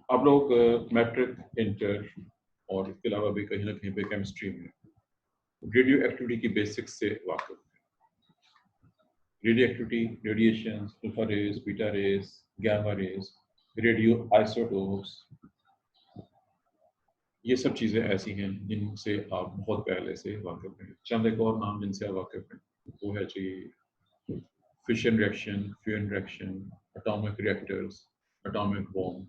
आप लोग matric, inter और इसके अलावा भी कहीं ना कहीं पे केमिस्ट्री में रेडियो एक्टिविटी की बेसिक्स से वाकिफ हैं। Radio activity, radiation, alpha rays, beta rays, gamma rays, radio isotopes, ये सब चीज़ें ऐसी हैं जिनसे आप बहुत पहले से वाकिफ हैं। चंद एक और नाम जिनसे आप वाकिफ हैं वो है जी fission reaction, fusion reaction, atomic reactors, atomic bomb,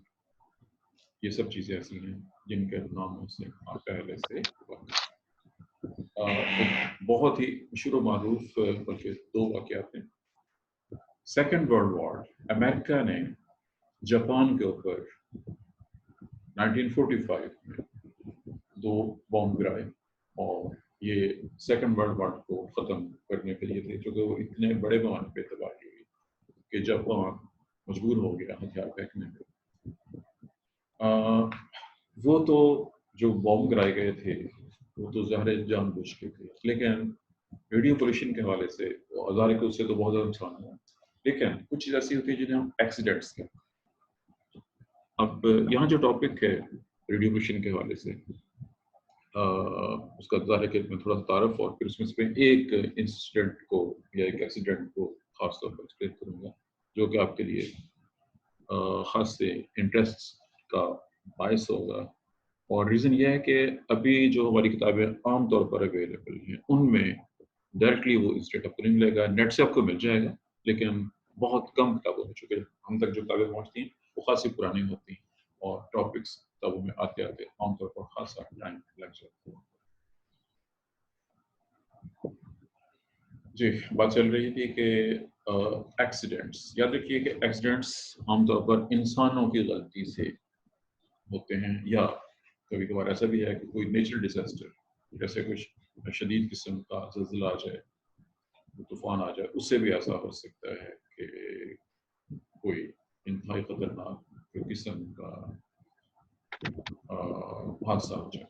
ये सब चीज़ें ऐसी हैं जिनके नामों से आप पहले से वाकिफ हैं। एक बहुत ही मशहूर मारूफ बल्कि दो वाक़यात हैं। सेकेंड वर्ल्ड वॉर, अमेरिका ने जापान के ऊपर 1945 में 2 बॉम्ब गिराए और ये सेकेंड वर्ल्ड वॉर को ख़त्म करने के लिए थे, क्योंकि वो इतने बड़े पैमाने पे तबाही हुई कि जापान मजबूर हो गया हथियार फेंकने पे। वो तो जो बॉम्ब गिराए गए थे वो तो ज़ाहिर जानबूझ के थे, लेकिन रेडियो पोल्यूशन के हवाले से ज़ाहिर के उससे तो बहुत ज़्यादा नुकसान हुआ, लेकिन कुछ चीज़ ऐसी होती है जिन्हें हम एक्सीडेंट्स कहते हैं। अब यहाँ जो टॉपिक है रेडियो पोल्यूशन के हवाले से उसका ज़ाहिर कि मैं थोड़ा सा तारफ़ और फिर उसमें से एक इंसिडेंट को या एक एक्सीडेंट को ख़ास तौर पर एक्सप्लेन करूँगा जो कि आपके लिए ख़ास से इंटरेस्ट का बायस होगा। और रीज़न ये है कि अभी जो हमारी किताबें आम तौर पर अवेलेबल हैं उनमें डायरेक्टली वो इंसिडेंट आपको नहीं मिलेगा, नेट से आपको मिल जाएगा, लेकिन बहुत कम किताबों में, चूँकि हम तक जो किताबें पहुँचती हैं वो ख़ासी पुरानी होती हैं और टॉपिक्स किताबों में आते-आते आमतौर पर ख़ासा टाइम लग जाता है। जी, बात चल रही थी कि एक्सीडेंट्स, याद रखिए कि एक्सीडेंट्स आमतौर पर इंसानों की गलती से होते हैं, या कभी-कभार ऐसा भी है कि कोई नेचुरल डिज़ास्टर जैसे कुछ शदीद किस्म का ज़ल्ज़ला आ जाए, तूफ़ान आ जाए, उससे भी ऐसा हो सकता है कि कोई इंतहाई खतरनाक किस्म का हादसा हो जाए।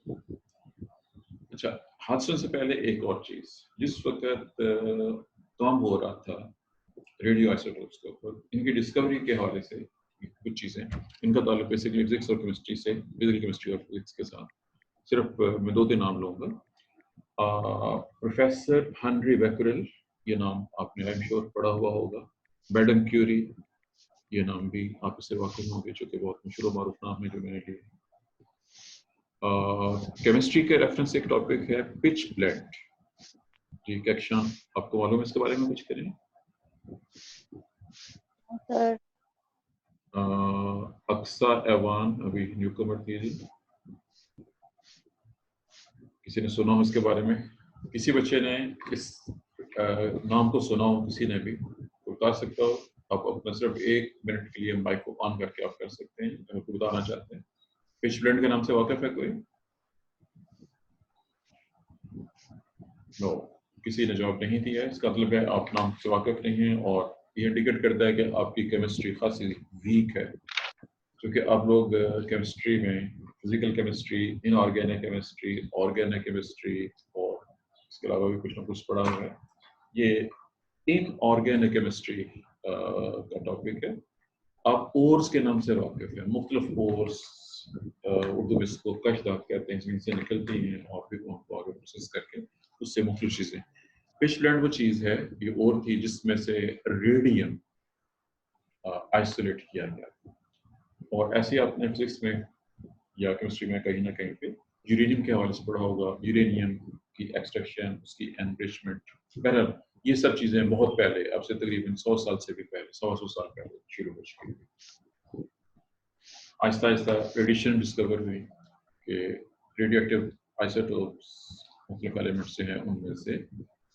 अच्छा, हादसों से पहले एक और चीज़, जिस वक़्त काम हो रहा था रेडियो आइसोटोप्स के ऊपर, इनकी डिस्कवरी के हवाले से कुछ चीज़ें, इनका ताल्लुक बेसिकली फिज़िक्स और केमिस्ट्री से, फिज़िकल केमिस्ट्री और फिज़िक्स के साथ। सिर्फ मैं 2-3 नाम लूँगा। प्रोफेसर हेनरी becquerel, ये नाम आपने आई एम श्योर पढ़ा हुआ होगा। मैडम क्यूरी, ये नाम भी आप इससे वाकिफ़ होंगे, जो कि बहुत मशहूर और मारूफ नाम है जो मैंने लिए। केमिस्ट्री के रेफरेंस से एक टॉपिक है पिच ब्लेंड। जी, कक्षान आपको मालूम है इसके बारे में कुछ करें? सर अक्सा एवान अभी न्यूकमर थी जी, किसी ने सुना हो इसके बारे में? किसी बच्चे ने इस नाम को सुना हो, किसी ने भी तो बता सकता हो? आप अपना सिर्फ 1 मिनट के लिए माइक को ऑन करके आप कर सकते हैं अगर कोई बताना चाहते हैं। पिच ब्लेंड के नाम से वाकिफ है कोई? नो, किसी ने जवाब नहीं दिया है। इसका मतलब है आप नाम से वाकिफ नहीं हैं और ये इंडिकेट करता है कि आपकी केमिस्ट्री खासी वीक है, क्योंकि आप लोग केमिस्ट्री में physical chemistry, inorganic chemistry, organic chemistry और इसके अलावा भी कुछ ना कुछ पढ़ा हुआ है। ये इनऑर्गेनिक केमिस्ट्री का टॉपिक है। आप ओर्स के नाम से वाकिफ हैं, मुख्तलिफ ओर्स, उर्दू में इसको कशदात कहते हैं, जिनसे निकलती हैं और फिर उनको आगे प्रोसेस करके उससे मुख्तलिफ चीज़ें। पिच ब्लेंड वो चीज़ है, ये ओर थी जिसमें से रेडियम आइसोलेट किया गया, और ऐसे आपने फिजिक्स में या केमिस्ट्री में कहीं ना कहीं पे यूरेनियम के हवाले से पढ़ा होगा, यूरेनियम की एक्सट्रैक्शन, उसकी एनरिचमेंट। बहरहाल ये सब चीज़ें बहुत पहले, अब से तकरीबन 100 साल से भी पहले, 100 साल पहले शुरू हो चुकी थी। आहिस्ता आहिस्ता रेडिएशन डिस्कवर हुई कि रेडियो एक्टिव आइसोटोप्स मुख्तलिफ एलिमेंट से हैं, उनमें से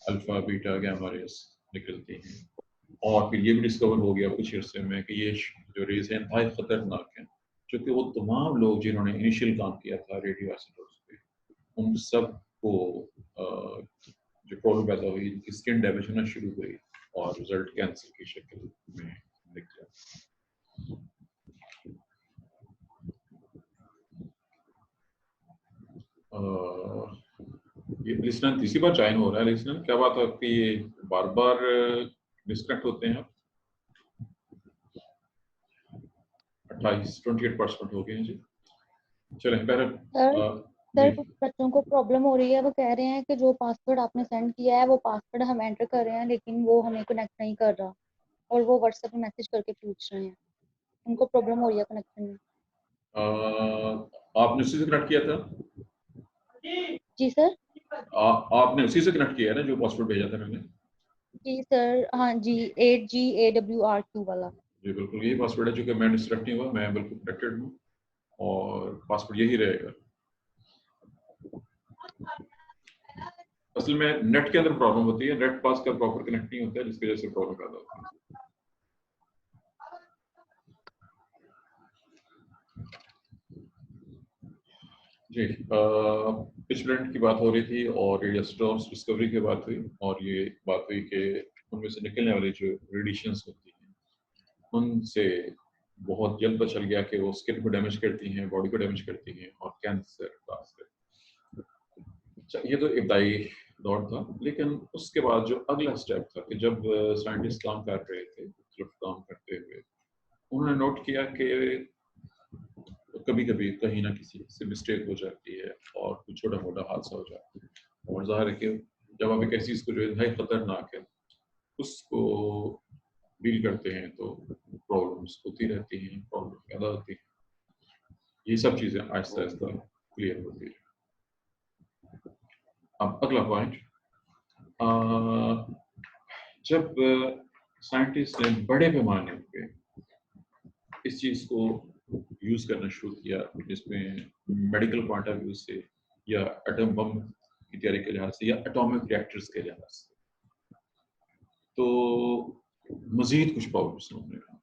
अल्फा, बीटा, गामा रेस निकलती हैं, और फिर ये भी डिस्कवर हो गया कुछ अरसे में कि ये जो रेज हैं इंतहाई खतरनाक हैं, क्योंकि वो तमाम लोग जिन्होंने इनिशियल काम किया था रेडियो आइसोटोप्स पे, उन सबको जो प्रॉब्लम पैदा हुई, उनकी स्किन डैमेज होना शुरू हुई और रिजल्ट कैंसर की शक्ल में निकला। ये लिसनर तीसरी बार ज्वाइन हो रहा है। लिसनर, क्या बात है आपकी, ये बार-बार डिस्कनेक्ट होते हैं? 28% हो गए हैं जी. चलें सर बहरहाल सर कुछ बच्चों को प्रॉब्लम हो रही है, वो कह रहे हैं कि जो पासवर्ड आपने सेंड किया है वो पासवर्ड हम एंटर कर रहे हैं लेकिन वो हमें कनेक्ट नहीं कर रहा, और वो व्हाट्सएप में मैसेज करके पूछ रहे हैं, उनको प्रॉब्लम हो रही है कनेक्शन में. आपने उसी से कनेक्ट किया था? जी सर. आपने उसी से कनेक्ट किया है ना जो पासवर्ड भेजा था मैंने? जी सर, हाँ जी, 8GAWRQ वाला. जी बिल्कुल यही पासवर्ड है, जो कि मैं डिस्ट्रैक्ट नहीं हुआ, मैं बिल्कुल कनेक्टेड हूँ और पासवर्ड यही रहेगा. असल में नेट के अंदर प्रॉब्लम होती है, नेट पास का प्रॉपर कनेक्ट नहीं होता है, जिसकी वजह से प्रॉब्लम पैदा होती है. जी पिछलेंट की बात हो रही थी और रेडियोस्टॉर्म्स डिस्कवरी की बात हुई, और ये बात हुई कि उनमें से निकलने वाली जो रेडिएशंस होती हैं उनसे बहुत जल्द पता चल गया कि वो स्किन को डैमेज करती हैं, बॉडी को डैमेज करती हैं और कैंसर काज करती हैं. ये तो इब्तदाई दौर था, लेकिन उसके बाद जो अगला स्टेप था कि जब साइंटिस्ट काम कर रहे थे, सिर्फ काम करते हुए उन्होंने नोट किया कि कभी कभी कहीं ना किसी से मिस्टेक हो जाती है और कुछ छोटा मोटा हादसा हो जाता है, और जाहिर है कि जब आप एक ऐसी चीज़ को जो है खतरनाक है उसको डील करते हैं तो प्रॉब्लम्स होती रहती हैं, प्रॉब्लम पैदा होती है. ये सब चीज़ें आहिस्ता आहिस्ता क्लियर होती है. अब अगला पॉइंट, जब साइंटिस्ट ने बड़े पैमाने पे इस चीज़ को यूज़ करना शुरू किया, जिसमें मेडिकल पॉइंट ऑफ व्यू से या एटम बम की तैयारी के लिहाज से या एटॉमिक रिएक्टर्स के लिहाज से, तो मज़ीद कुछ प्रॉब्लम्स सामने आए.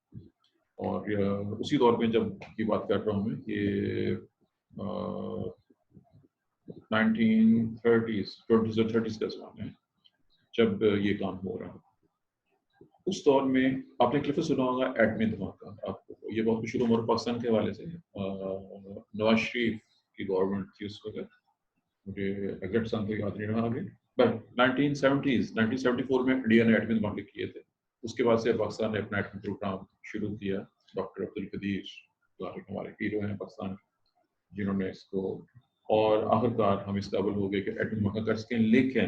और उसी दौर में जब की बात कर रहा हूँ मैं, ये 1930s 20s और 30s का ज़माना है जब ये काम हो रहा है. उस दौर में आपने एक लफ्ज़ सुना होगा एटमी धमाका. आपको ये बहुत मशहूर उमर पाकिस्तान के हवाले से नवाज शरीफ की गवर्नमेंट थी उस वक्त, मुझे एग्जैक्ट सन तो याद नहीं रहा आगे, बट 1974 में इंडिया ने एटमी धमाके किए थे. उसके बाद से पाकिस्तान ने अपना एटमी प्रोग्राम शुरू किया. डॉक्टर अब्दुल कदीर हमारे हीरो हैं पाकिस्तान, जिन्होंने इसको, और आखिरकार हम इस काबिल हो गए कि एटमी धमाका कर सकें, लेकिन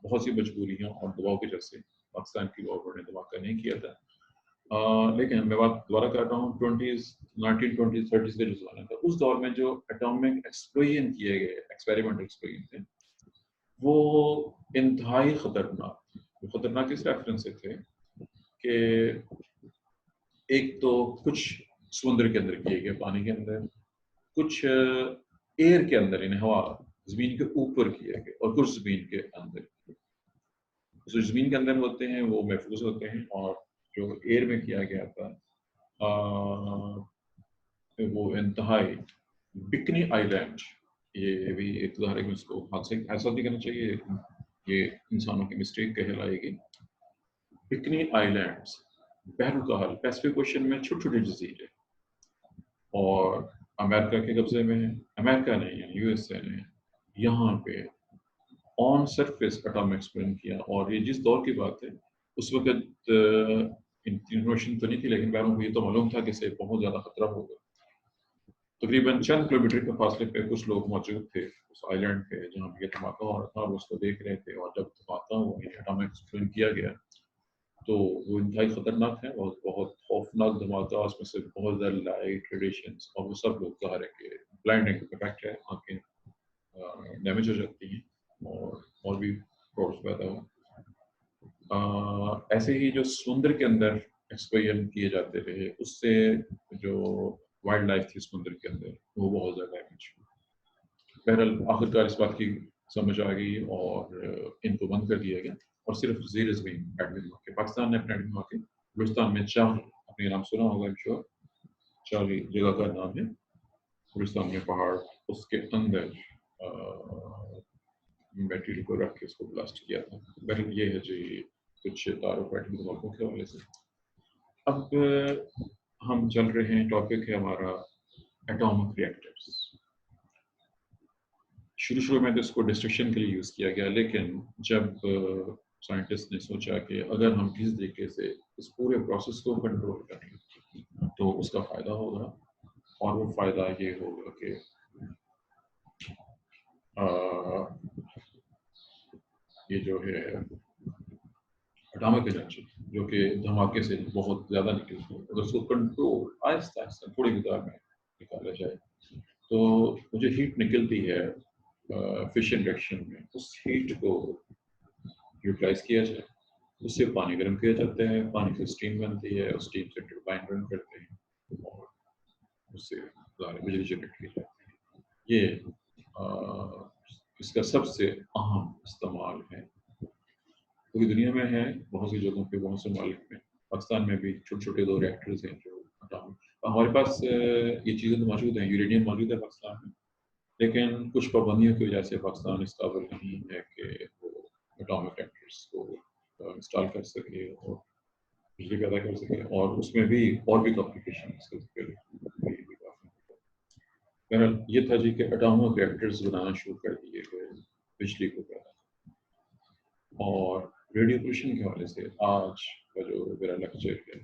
बहुत सी मजबूरियाँ और दबाव की वजह से पाकिस्तान की गवर्नमेंट ने धमाका नहीं किया था. लेकिन मैं बात दोबारा कर रहा हूँ 1920s 30s के जो ज़माना था, उस दौर में जो एटॉमिक एक्सप्लोजन किए गए एक्सपेरिमेंटल एक्सप्लोजन थे वो इंतहाई खतरनाक. खतरनाक इस रेफरेंस से थे कि एक तो कुछ समुद्र के अंदर किए गए, पानी के अंदर, कुछ एयर के अंदर, यानी हवा जमीन के ऊपर किए गए, और कुछ जमीन के अंदर. जो जमीन के अंदर होते हैं वो महफूज होते हैं, और जो एयर में किया गया था वो इंतहाई बिकनी आइलैंड, ये भी एक उदाहरण है. उसको हाथ से ऐसा नहीं करना चाहिए, ये इंसानों की मिस्टेक कहलाएगी. बिकनी आइलैंड्स बहरुकाल पैसिफिक ओशन में छोटे छोटे जजीरे, और अमेरिका के कब्जे में है. अमेरिका नहीं है, यूएसए ने यहाँ पे ऑन सरफेस एटॉमिक एक्सप्लोजन किया. और ये जिस दौर की बात है उस वक्त इंफॉर्मेशन तो नहीं थी, लेकिन बैरों को ये तो मालूम था कि इसे बहुत ज़्यादा खतरा होगा. तकरीबन चंद किलोमीटर के फासले पे कुछ लोग मौजूद थे उस आइलैंड पे जहाँ पे धमाका हो रहा था, वो उसको देख रहे थे. और जब धमाका हुआ, एटॉमिक एक्सप्लोजन किया गया, तो वो इंतहाई खतरनाक है और बहुत खौफनाक धमाका. उसमें से बहुत ज़्यादा लाइट रेडिएशंस, और वो सब लोग ज़ाहिर है कि ब्लाइंडिंग इफेक्ट है, आँखें डैमेज हो जाती हैं और भी प्रॉब्लम्स पैदा हो. ऐसे ही जो समुद्र के अंदर एक्सप्लोजन किए जाते रहे, उससे जो वाइल्ड लाइफ थी समुद्र के अंदर वो बहुत ज़्यादा डैमेज हुई. बहरहाल आखिरकार इस बात की समझ आ गई और इनको बंद कर दिया गया, और सिर्फ ज़ेर ज़मीन एटमी धमाके. पाकिस्तान ने अपने एटमी धमाके बलूचिस्तान में चार, अपने नाम सुना होगा इंश्योर, चार जगह का नाम है बलूचिस्तान में पहाड़, उसके अंदर मटेरियल को रख के उसको ब्लास्ट किया था. बहरहाल ये है जी कुछ तारुफ एटमी धमाकों के हवाले से. अब हम चल रहे हैं, टॉपिक है हमारा एटॉमिक रिएक्टर्स. शुरू में तो इसको डिस्ट्रक्शन के लिए यूज़ किया गया, लेकिन जब साइंटिस्ट ने सोचा कि अगर हम किस तरीके से इस पूरे प्रोसेस को कंट्रोल करें تو اس کا فائدہ ہوگا، اور وہ فائدہ یہ ہوگا کہ یہ جو ہے اٹامک انرجی جو کہ دھماکے سے بہت زیادہ نکلتی ہے، اگر اس کو کنٹرول آہستہ آہستہ تھوڑی مقدار میں نکالا جائے تو جو ہیٹ نکلتی ہے فشن ریئیکشن میں، اس ہیٹ کو یوٹیلائز کیا جائے، اس سے پانی گرم کیا جاتا ہے، پانی سے اسٹیم بنتی ہے، اس اسٹیم سے ٹربائن رن کرتے ہیں اور اس سے بجلی جنریٹ کی جاتی ہے۔ یہ اس کا سب سے اہم استعمال ہے، پوری دنیا میں ہے، بہت سی جگہوں پہ، بہت سے ممالک میں، پاکستان میں بھی چھوٹے چھوٹے 2 ریئیکٹرز ہیں جو ہمارے پاس یہ چیزیں تو موجود ہیں، یورینیم موجود ہے پاکستان میں، لیکن کچھ پابندیوں کی وجہ سے پاکستان اس قابل نہیں ہے کہ وہ اٹامک ریئیکٹرز کو انسٹال کر سکے اور بجلی پیدا کر سکے، اور اس میں بھی اور بھی کمپلیکیشن اس کا ذکر بہرحال یہ تھا جی کہ اٹامک ریئیکٹرز بنانا شروع کر دیے گئے بجلی کو پیدا، اور ریڈیو پولوشن کے حوالے سے آج کا جو میرا لیکچر ہے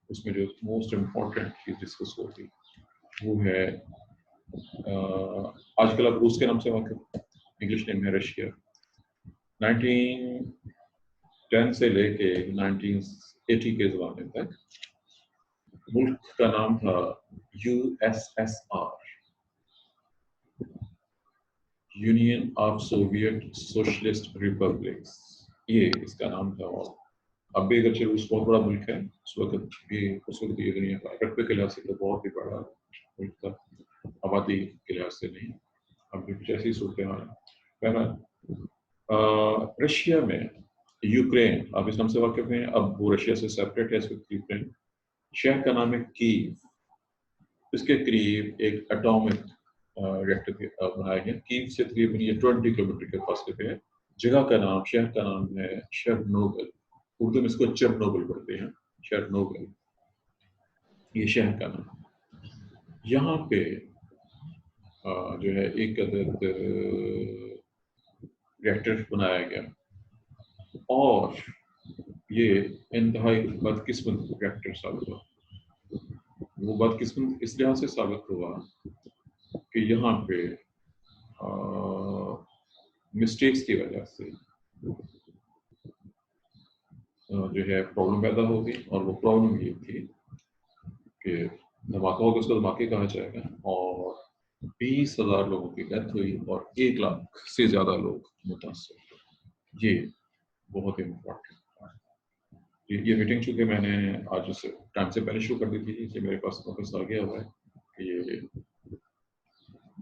اس میں جو موسٹ امپورٹنٹ چیز ڈسکس ہوگی وہ ہے آج کل آپ روس کے نام سے واقف، انگلش نیم ہے رشیا۔ 1910 سے لے کے 1980 کے زمانے تک ملک کا نام تھا USSR، union of Soviet socialist republics, یہ اس کا نام تھا۔ اور اب بھی اگرچہ روس بہت بڑا ملک ہے، اس وقت یہ دنیا کا رقبے کے لحاظ سے تو بہت ہی بڑا ملک تھا، آبادی کے لحاظ سے نہیں، اب بھی کچھ ایسی صورتحال ہے۔ بہرحال رشیا میں یوکرین، آپ اس نام سے واقف ہیں، اب وہ رشیا سے سیپریٹ ہے اس وقت یوکرین، شہر کا نام ہے کیو، اس کے قریب ایک اٹامک ریئیکٹر بنایا گیا، کیو سے تقریباً یہ 20 کلومیٹر کے فاصلے پہ ہے۔ جگہ کا نام، شہر کا نام ہے شرنوبل، اردو میں اس کو چرنوبل پڑھتے ہیں، شرنوبل یہ شہر کا نام۔ یہاں پہ جو ہے ایک عدد ریئیکٹر بنایا گیا، اور یہ انتہائی بدقسمت ریئیکٹر ثابت ہوا۔ وہ بدقسمت اس لحاظ سے ثابت ہوا کہ یہاں پہ مسٹیکس کی وجہ سے جو ہے پرابلم پیدا ہوگی، اور وہ پرابلم یہ تھی کہ دھماکہ ہوگا، اس کو دھماکے کہا جائے گا، اور 20,000 لوگوں کی ڈیتھ ہوئی اور 1 لاکھ سے زیادہ لوگ متاثر ہوئے۔ یہ بہت امپورٹنٹ ہے۔ یہ میٹنگ چونکہ میں نے آج اس ٹائم سے پہلے شروع کر دی تھی، اس لیے میرے پاس واپس آ گیا ہوا ہے کہ یہ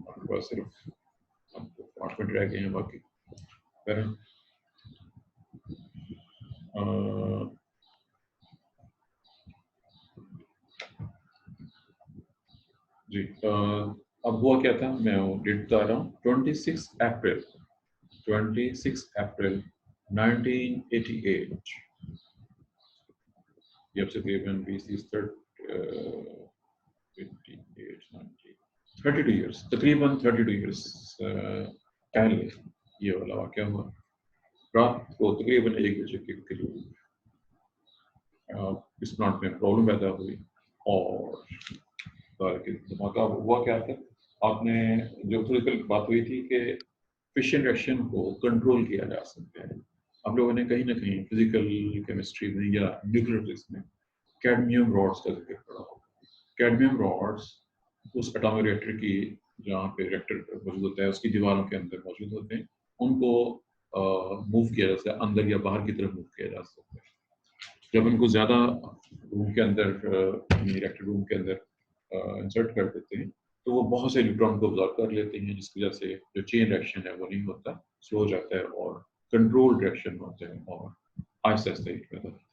آپ کے پاس صرف 8 منٹ رہ گئے ہیں باقی۔ جی اب ہوا کیا تھا، میں وہ ڈیٹ بتا رہا ہوں، 26 اپریل 1988، یہ اب سے تقریباً 32 ایئرس، تقریباً 32 ایئرس پہلے یہ والا واقعہ ہوا۔ رات کو تقریباً 1 بجے کے قریب اس پلانٹ میں پرابلم پیدا ہوئی، اور دھماکہ ہوا کیا تھا، آپ نے جو تھوڑی دیر بات ہوئی تھی کہ فشن ریئیکشن کو کنٹرول کیا جا سکتا ہے، آپ لوگوں نے کہیں نہ کہیں فزیکل کیمسٹری میں یا نیوکلیئر فزکس میں کیڈمیم راڈس کا ذکر پڑا ہو۔ کیڈمیم راڈس اس اٹامک ریئیکٹر کی جہاں پہ ریئیکٹر موجود ہوتا ہے اس کی دیواروں کے اندر موجود ہوتے ہیں، ان کو موو کیا جا سکتا ہے، اندر یا باہر کی طرف موو کیا جا سکتا ہے۔ جب ان کو زیادہ روم کے اندر، ریئیکٹر روم کے اندر انسرٹ کر دیتے ہیں تو وہ بہت سے نیوٹران کو ابزارب کر لیتے ہیں، جس کی وجہ سے جو چین ریئیکشن ہے وہ نہیں ہوتا، سلو ہو جاتا ہے، اور کنٹرول ریئیکشن ہوتا ہے، اور آہستہ آہستہ ہیٹ پیدا ہوتا ہے۔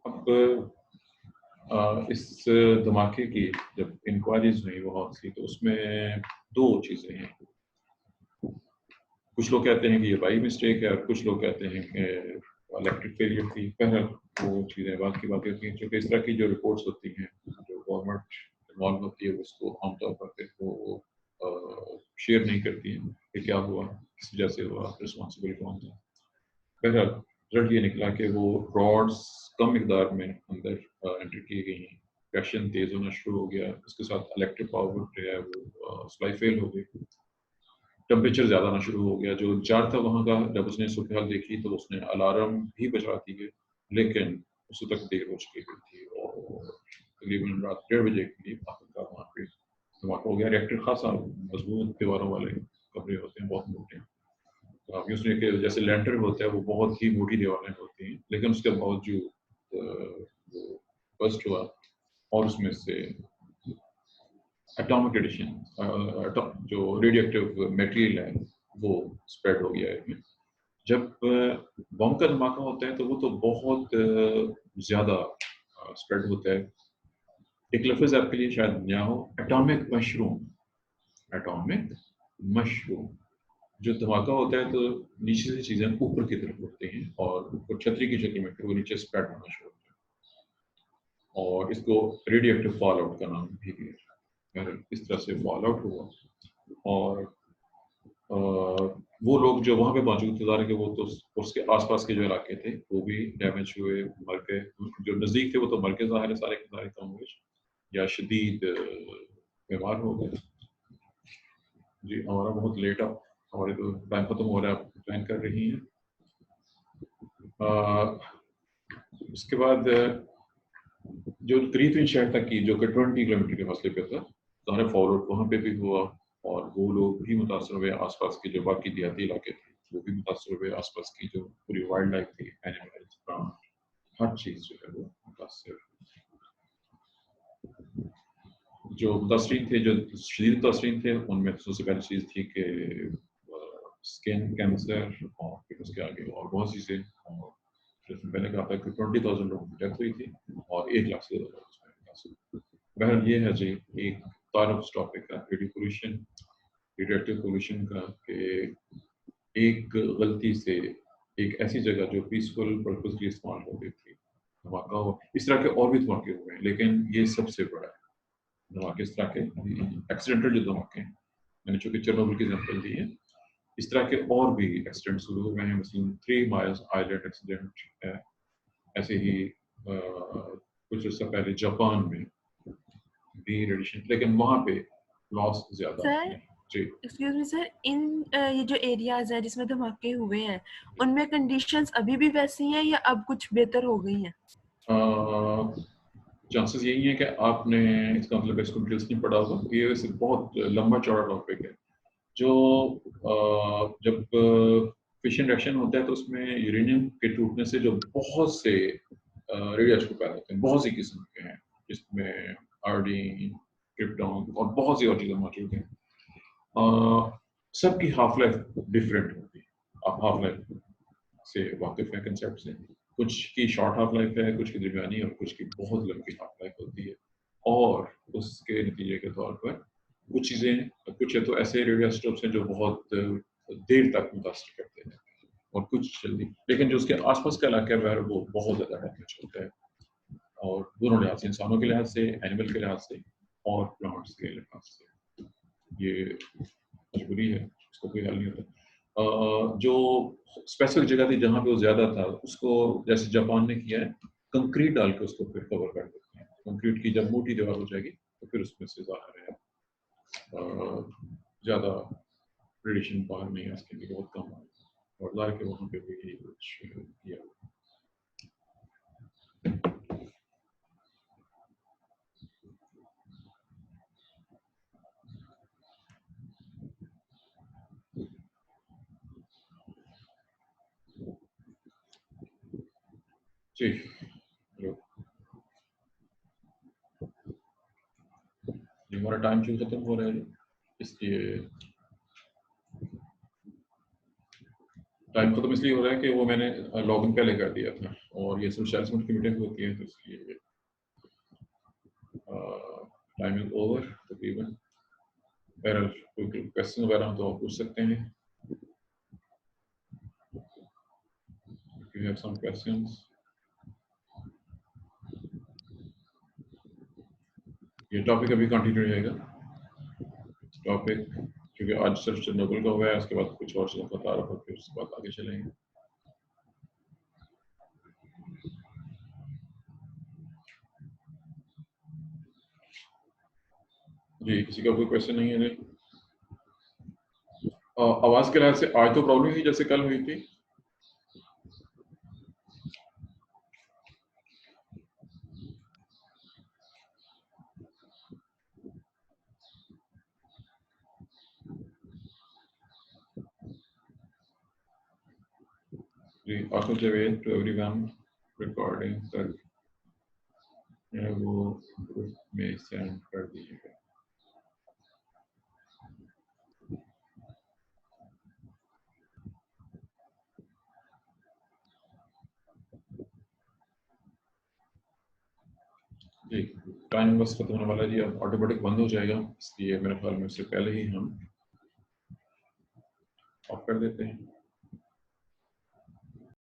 اب اس دھماکے کی جب انکوائریز ہوئی بہت سی، تو اس میں 2 چیزیں ہیں، کچھ لوگ کہتے ہیں کہ یہ بائی مسٹیک ہے، اور کچھ لوگ کہتے ہیں کہ الیکٹرک فیلئر تھی۔ پہلے وہ چیزیں بات کی باتیں ہوتی ہیں، کیونکہ اس طرح کی جو رپورٹس ہوتی ہیں جو گورنمنٹ انوالو ہوتی ہے اس کو عام طور پر وہ شیئر نہیں کرتی ہیں کہ کیا ہوا، کس وجہ سے ہوا، رسپانسبل کون تھا۔ بہرحال رزلٹ یہ نکلا کہ وہ راڈس کم مقدار میں اندر انٹر کی گئی ہیں، प्रेशर तेज होना शुरू हो गया, उसके साथ इलेक्ट्रिक पावर जो है वो सप्लाई फेल हो गई, टेम्परेचर ज़्यादा आना शुरू हो गया। जो इंचार्ज था वहाँ का, जब उसने सूरत हाल देखी तो उसने अलार्म भी बजा दिए, लेकिन उस तक देर हो चुकी थी और तकरीबन रात 1:30 बजे के लिए आखिरकार वहाँ पे धमाका हो गया। रिएक्टर खासा मजबूत दीवारों वाले कमरे होते हैं, बहुत मोटे। तो आप यूँ समझिए कि जैसे लैंटर होता है वो बहुत ही मोटी दीवारें होती हैं, लेकिन उसके बावजूद वो बस्ट हुआ और उसमें से एटॉमिक रेडिएशन जो रेडियोएक्टिव मटेरियल है वो स्प्रेड हो गया है। जब बम का धमाका होता है तो वो तो बहुत ज़्यादा स्प्रेड होता है। एक लफ्ज़ आपके लिए शायद नया हो, एटॉमिक मशरूम। एटॉमिक मशरूम जो धमाका होता है तो नीचे से चीज़ें ऊपर की तरफ उड़ती हैं और ऊपर छतरी की शक्ल में फिर वो नीचे स्प्रेड होना शुरू होता है और इसको रेडियोएक्टिव फॉल आउट का नाम भी दिया। इस तरह से फॉल आउट हुआ और वो लोग जो वहाँ पे मौजूद थे, ज़ाहिर है कि वो तो उसके आसपास के जो इलाके थे वो भी डैमेज हुए, मर गए। जो नज़दीक थे वो तो मर गए, ज़ाहिर है सारे के सारे कमोबेश, या शदीद बीमार हो गए। जी, हमारा बहुत लेट अब हमारे तो टाइम खत्म हो रहा है, आप ज्वाइन कर रही हैं। उसके बाद जो करीब शहर तक की जो कि 20 किलोमीटर के फासले पे था, ज़ाहिर है फॉल आउट वहाँ पे भी हुआ और वो लोग भी मुतासर हुए, आसपास के जो बाकी देहाती इलाके थे वो भी मुतासर हुए, आसपास की जो पूरी वाइल्ड लाइफ थी, एनिमल्स, प्लांट, हर चीज़ जो है वो मुतासर। जो मुतासरीन थे, जो शदीद मुतासरीन थे, उनमें सबसे पहली चीज़ थी कि स्किन कैंसर और फिर उसके आगे और बहुत चीज़ें। और जैसे मैंने कहा था कि 20,000 लोगों की डेथ हुई थी और 1 लाख से ज़्यादा लोग उसमें मुतासर हुए। बहरहाल ये है जी एक तारुफ टॉपिक का रेडियो पोल्यूशन, रेडियोएक्टिव पोल्यूशन का, कि एक गलती से एक ऐसी जगह जो पीसफुल पर्पस के लिए इस्तेमाल हो गई थी, धमाका हो। इस तरह के और भी धमाके हुए हैं, लेकिन ये सबसे बड़ा है धमाके। इस तरह के एक्सीडेंटल जो धमाके हैं, मैंने चूंकि चेरनोबिल की एग्जांपल दी है, इस तरह के और भी एक्सीडेंट शुरू हुए हैं। मसलन 3 माइल्स आइलैंड एक्सीडेंट है, ऐसे ही कुछ अर्सा पहले जापान में भी रेडिएशन, लेकिन वहाँ पे लॉस ज्यादा सर, नहीं। जी एक्सक्यूज मी सर, ये जो एरियाज है जिसमें धमाके हुए हैं उनमें कंडीशंस अभी भी वैसी हैं या अब कुछ बेहतर हो गई हैं? चांसेस यही है कि आपने इसका मतलब इसको डिटेल्स नहीं पढ़ा होगा। ये वैसे बहुत लंबा चौड़ा टॉपिक है। जो जब फिशन रिएक्शन होता है तो उसमें यूरेनियम के टूटने से जो बहुत से रेडिएशन पैदा होते हैं, बहुत सी किस्म के हैं, जिसमें आयोडीन, क्रिप्टॉन और बहुत सी और चीज़ें मौजूद हैं। सबकी हाफ लाइफ डिफरेंट होती है। आप हाफ लाइफ से वाकिफ है, कंसेप्ट से। कुछ की शॉर्ट हाफ लाइफ है, कुछ की दरमियानी और कुछ की बहुत लंबी हाफ लाइफ होती है। और उसके नतीजे के तौर पर कुछ चीज़ें, कुछ तो ऐसे रेडियोइसोटोप्स हैं जो बहुत देर तक मुतासर करते हैं और कुछ जल्दी, लेकिन जो उसके आसपास का इलाका है वो बहुत ज़्यादा डैमेज होता है। और दोनों लिहाज से, इंसानों के लिहाज से, एनिमल के लिहाज से और प्लांट्स के लिहाज से, ये मजबूरी है, उसको कोई हल नहीं होता। जो स्पेसिफिक जगह थी जहाँ पे वो ज़्यादा था, उसको जैसे जापान ने किया है, कंक्रीट डाल के उसको फिर कवर कर देते हैं। कंक्रीट की जब मोटी दीवार हो जाएगी तो फिर उसमें से ज़ाहिर है ज़्यादा रेडिएशन बाहर नहीं आ सकेंगे, बहुत कम है। और ज़ाहिर के वहाँ पे भी यही कुछ किया। जी, हमारा टाइम क्यों खत्म हो रहा है, इसलिए टाइम खत्म इसलिए हो रहा है कि वो मैंने लॉगिन पहले कर दिया था और ये सब 40 मिनट की मीटिंग होती है, तो इसलिए टाइम इज ओवर तकरीबन। बहरहाल कोई क्वेश्चन वगैरह हो तो आप पूछ सकते हैं। If you have some questions, ये टॉपिक अभी कंटिन्यू रहेगा। टॉपिक क्योंकि आज सिर्फ चेरनोबिल का हुआ है, उसके बाद कुछ और चीज़ों का तारुफ और फिर उसके बाद आगे चलेंगे। جی کسی کا کوئی کوشچن نہیں ہے جی؟ آواز کے لحاظ سے آج تو پرابلم ہوئی جیسے کل ہوئی تھی؟ جی آخر Javed to everyone recording تک وہ گروپ میں سینڈ کر دیجیے گا. جی ٹائم بس ختم ہونے والا ہے جی، اب آٹومیٹک بند ہو جائے گا، اس لیے میرے خیال میں اس سے پہلے ہی ہم آف کر دیتے ہیں.